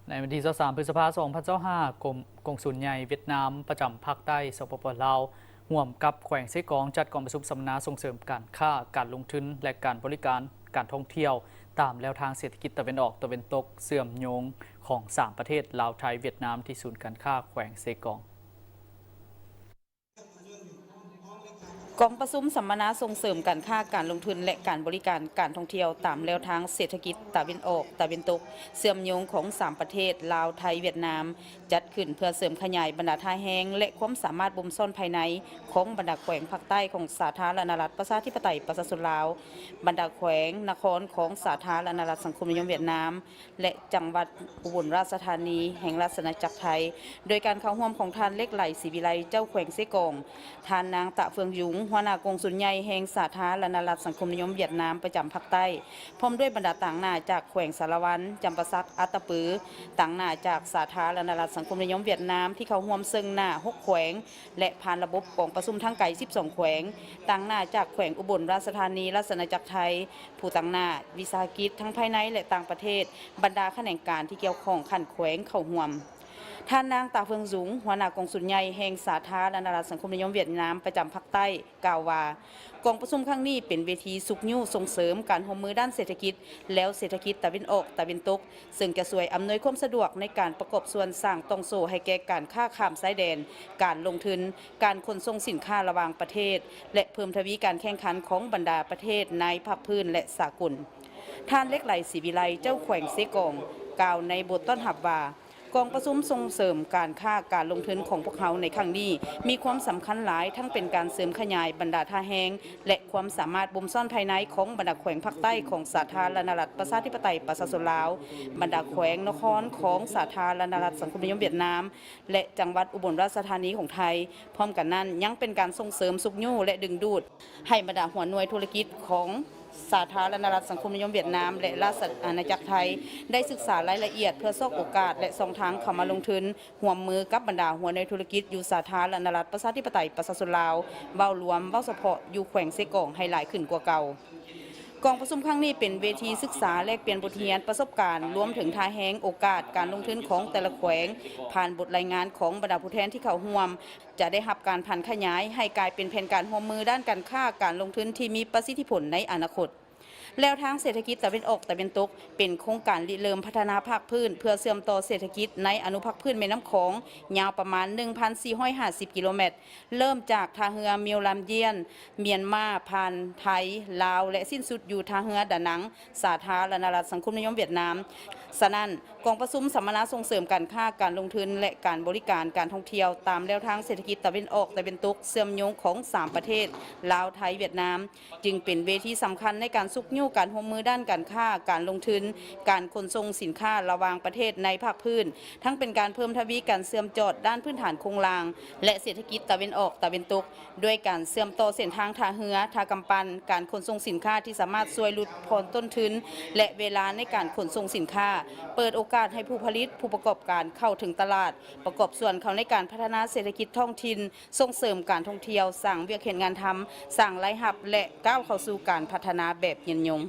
ในวันที่23พฤษภาคม2025กงสุลใหญ่เวียดนามประจำภาคใต้สปป.ลาวร่วมกับแขวงไส้กรองจัดกองประชุมสัมมนาส่งเสริมการค้าการลงทุนและการบริการการท่องเที่ยวตามแนวทางเศรษฐกิจตะวันออกตะวันตกเชื่อมโยงของ3ประเทศลาวไทยเวียดนามที่ศูนย์การค้าแขวงไส้กรองกองประชุมสัมมนาส่งเสริมการค้าการลงทุนและการบริการการท่องเที่ยวตามแนวทางเศรษฐกิจตะวันออกตะวันตกเชื่อมโยงของ3ประเทศลาวไทยเวียดนามจัดขึ้นเพื่อเสริมขยายบรรดาท่าแห้งและความสามารถบ่มซ่อนภายในของบรรดาแขวงภาคใต้ของสาธารณรัฐประชาธิปไตยประชาชนลาวบรรดาแขวงนครของสาธารณรัฐสังคมนิยมเวียดนามและจังหวัดอุบลราชธานีแห่งราชอาณาจักรไทยโดยการเข้าร่วมของท่านเล็กไหลศรีวิไลเจ้าแขวงไส้กรองท่านนางตะเฟืองยุงหัวหน้ากองสุลใหญ่แห่งสาธารณรัฐสังคมนิยมเวียดนามประจำภาคใต้พร้อมด้วยบรรดาต่างหน้าจากแขวงสารวันจำปาสักอัตตปือต่างหน้าจากสาธารณรัฐสังคมนิยมเวียดนามที่เขาร่วมซึ่งหน้า6แขวงและผ่านระบบกองประชุมทั้งไกล12แขวงต่างหน้าจากแขวงอุบลราชธานีราชอาณาจักรไทยผู้ต่างหน้าวิสาหกิจทั้งภายในและต่างประเทศบรรดาแขนงการที่เกี่ยวข้องขันแขวงเข้าร่วมท่านนางตาเฟืองสูงหัวหน้ากองสุลใหญ่แห่งสาธารณรัฐสังคมนิยมเวียดนามประจำภาคใต้กล่าวว่ากองประชุมครั้งนี้เป็นเวทีสุขยุ่ส่งเสริมการร่วมมือด้านเศรษฐกิจแล้วเศรษฐกิจตะวันออกตะวันตกซึ่งจะช่วยอำนวยความสะดวกในการประกอบส่วนสร้างตรงโซ่ให้แก่การค้าข้ามชายแดนการลงทุนการขนส่งสินค้าระหว่างประเทศและเพิ่มทวีการแข่งขันของบรรดาประเทศในภาคพื้นและสากลท่านเล็กไหลศรีวิไลเจ้าแขวงไส้กรองกล่าวในบทต้อนรับว่ากองประชุมส่งเสริมการค้าการลงทุนของพวกเขาในครั้งนี้มีความสำคัญหลายทั้งเป็นการเสริมขยายบรรดาท่าแห้งและความสามารถบ่มซ่อนภายในของบรรดาแขวงภาคใต้ของสาธารณรัฐประชาธิปไตยประชาชนลาวบรรดาแขวงนครของสาธารณรัฐสังคมนิยมเวียดนามและจังหวัดอุบลราชธานีของไทยพร้อมกันนั้นยังเป็นการส่งเสริมสุขยุ่และดึงดูดให้บรรดาหัวหน่วยธุรกิจของสาธารณรัฐสังคมนิยมเวียดนามและราชอาณาจักรไทยได้ศึกษารายละเอียดเพื่อซอกโอกาสและส่องทางเข้ามาลงทุนร่วมมือกับบรรดาหัวในธุรกิจอยู่สาธารณรัฐประชาธิปไตยประชาชนลาวเว้ารวมเว้าเฉพาะอยู่แขวงไส้กรองให้หลายขึ้นกว่าเก่ากองประชุมครั้งนี้เป็นเวทีศึกษาแลกเปลี่ยนบทเรียนประสบการณ์รวมถึงท่าแห้งโอกาสการลงทุนของแต่ละแขวงผ่านบทรายงานของบรรดาผู้แทนที่เข้าร่วมจะได้รับการพันขยายให้กลายเป็นแผนการร่วมมือด้านการค้าการลงทุนที่มีประสิทธิผลในอนาคตแล้วทางเศรษฐกิจตะวันออกตะวันตกเป็นโครงการริเริ่มพัฒนาภาคพื้นเพื่อเชื่อมต่อเศรษฐกิจในอนุภาคพื้นแม่น้ำโขงยาวประมาณ 1,450 กิโลเมตรเริ่มจากท่าเรือเมียวลำเยียนเมียนมาผ่านไทยลาวและสิ้นสุดอยู่ท่าเรือดานังสาธารณรัฐสังคมนิยมเวียดนามฉะนั้นกองประชุมสัมมนาส่งเสริมการค้าการลงทุนและการบริการการท่องเที่ยวตามแนวทางเศรษฐกิจตะวันออกตะวันตกเชื่อมโยงของ3ประเทศลาวไทยเวียดนามจึงเป็นเวทีสำคัญในการสุขยุ่การร่วมมือด้านการค้าการลงทุนการขนส่งสินค้าระหว่างประเทศในภาคพื้นทั้งเป็นการเพิ่มทวีการเชื่อมจอดด้านพื้นฐานโครงรางและเศรษฐกิจตะวันออกตะวันตกด้วยการเชื่อมต่อเส้นทางท่าเรือท่ากำปั้นการขนส่งสินค้าที่สามารถช่วยลดผ่อนต้นทุนและเวลาในการขนส่งสินค้าเปิดโอกาสให้ผู้ผลิตผู้ประกอบการเข้าถึงตลาดประกอบส่วนเขาในการพัฒนาเศรษฐกิจท้องถิ่นส่งเสริมการท่องเที่ยวสร้างเวียกเห็นงานทำสร้างรายรับและก้าวเข้าสู่การพัฒนาแบบยืนยง